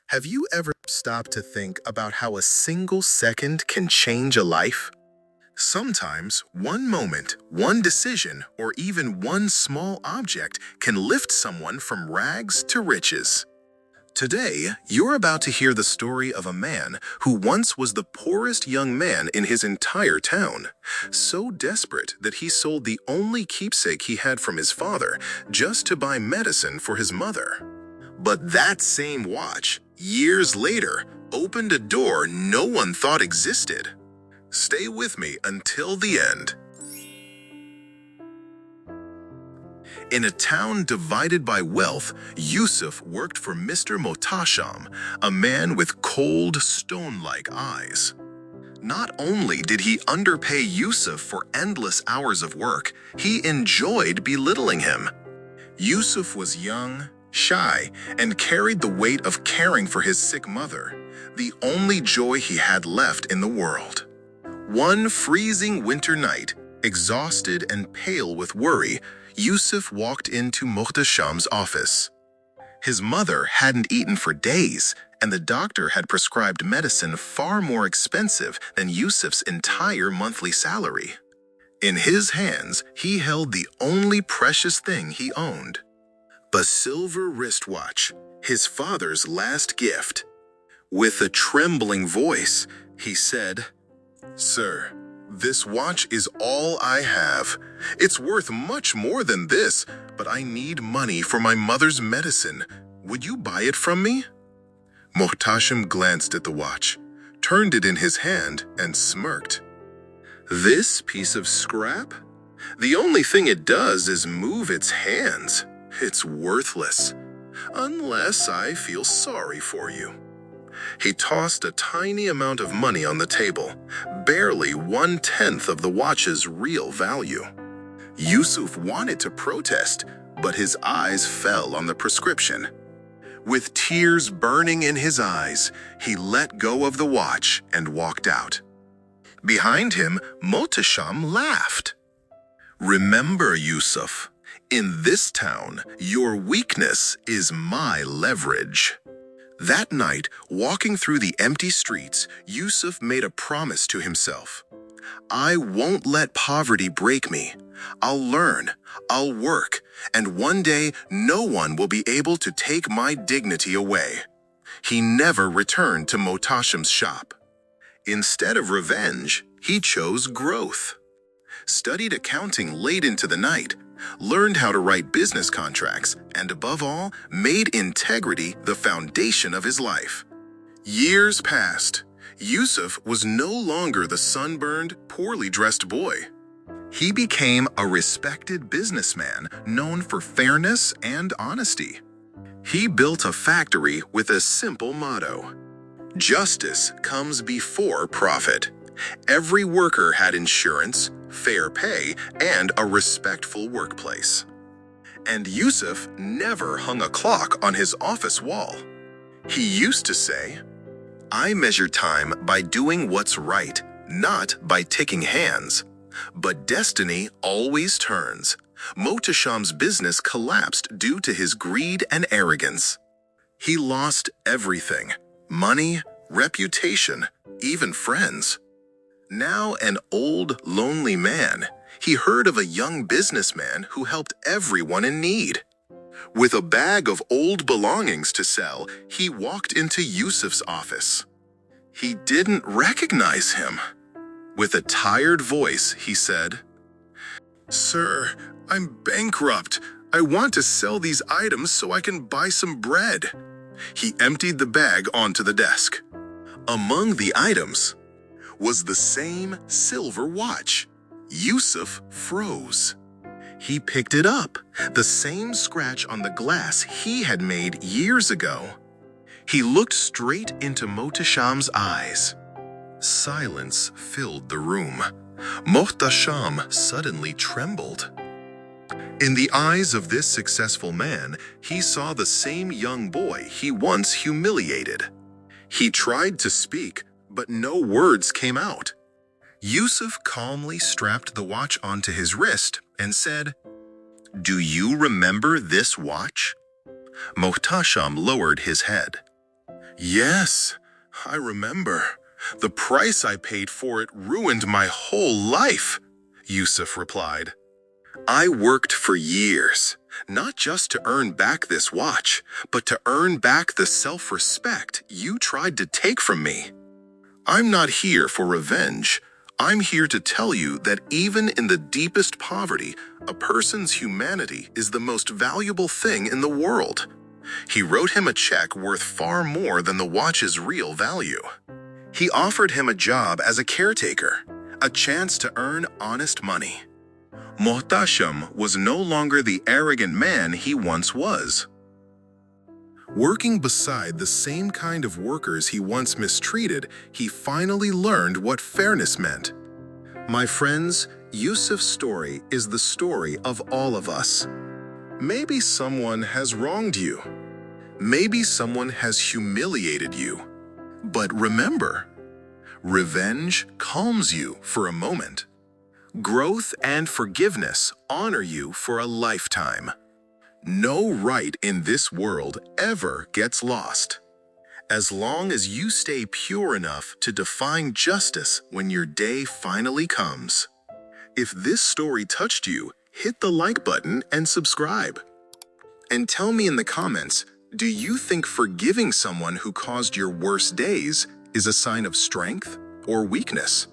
Have you ever stopped to think about how a single second can change a life? Sometimes, one moment, one decision, or even one small object can lift someone from rags to riches. Today, you're about to hear the story of a man who once was the poorest young man in his entire town, so desperate that he sold the only keepsake he had from his father just to buy medicine for his mother. But that same watch, years later, opened a door no one thought existed. Stay with me until the end. In a town divided by wealth, Yusuf worked for Mr. Mohtasham, a man with cold, stone-like eyes. Not only did he underpay Yusuf for endless hours of work, he enjoyed belittling him. Yusuf was young, shy, and carried the weight of caring for his sick mother, the only joy he had left in the world. One freezing winter night, exhausted and pale with worry, Yusuf walked into Mohtasham's office. His mother hadn't eaten for days, and the doctor had prescribed medicine far more expensive than Yusuf's entire monthly salary. In his hands, he held the only precious thing he owned, a silver wristwatch, his father's last gift. With a trembling voice, he said, "Sir, this watch is all I have. It's worth much more than this, but I need money for my mother's medicine. Would you buy it from me?" Mohtasham glanced at the watch, turned it in his hand, and smirked. "This piece of scrap? The only thing it does is move its hands. It's worthless, unless I feel sorry for you." He tossed a tiny amount of money on the table, barely 1/10 of the watch's real value. Yusuf wanted to protest, but his eyes fell on the prescription. With tears burning in his eyes, he let go of the watch and walked out. Behind him, Mohtasham laughed. "Remember, Yusuf, in this town, your weakness is my leverage." That night, walking through the empty streets, Yusuf made a promise to himself. "I won't let poverty break me. I'll learn, I'll work, and one day no one will be able to take my dignity away." He never returned to Mohtasham's shop. Instead of revenge, he chose growth. Studied accounting late into the night, learned how to write business contracts, and above all, made integrity the foundation of his life. Years passed. Yusuf was no longer the sunburned, poorly dressed boy. He became a respected businessman known for fairness and honesty. He built a factory with a simple motto: "Justice comes before profit." Every worker had insurance, fair pay, and a respectful workplace. And Yusuf never hung a clock on his office wall. He used to say, "I measure time by doing what's right, not by ticking hands." But destiny always turns. Mohtasham's business collapsed due to his greed and arrogance. He lost everything: money, reputation, even friends. Now an old, lonely man, he heard of a young businessman who helped everyone in need. With a bag of old belongings to sell, he walked into Yusuf's office. He didn't recognize him. With a tired voice, he said, "Sir, I'm bankrupt. I want to sell these items so I can buy some bread." He emptied the bag onto the desk. Among the items was the same silver watch. Yusuf froze. He picked it up, the same scratch on the glass he had made years ago. He looked straight into Mohtasham's eyes. Silence filled the room. Mohtasham suddenly trembled. In the eyes of this successful man, he saw the same young boy he once humiliated. He tried to speak, but no words came out. Yusuf calmly strapped the watch onto his wrist and said, "Do you remember this watch?" Mohtasham lowered his head. Yes, I remember. The price I paid for it ruined my whole life, Yusuf replied. I worked for years, not just to earn back this watch, but to earn back the self-respect you tried to take from me. I'm not here for revenge. I'm here to tell you that even in the deepest poverty, a person's humanity is the most valuable thing in the world. He wrote him a check worth far more than the watch's real value. He offered him a job as a caretaker, a chance to earn honest money. Mohtasham was no longer the arrogant man he once was. Working beside the same kind of workers he once mistreated, he finally learned what fairness meant. My friends, Yusuf's story is the story of all of us. Maybe someone has wronged you. Maybe someone has humiliated you. But remember, revenge calms you for a moment. Growth and forgiveness honor you for a lifetime. No right in this world ever gets lost. As long as you stay pure enough to define justice when your day finally comes. If this story touched you, hit the like button and subscribe. And tell me in the comments, do you think forgiving someone who caused your worst days is a sign of strength or weakness?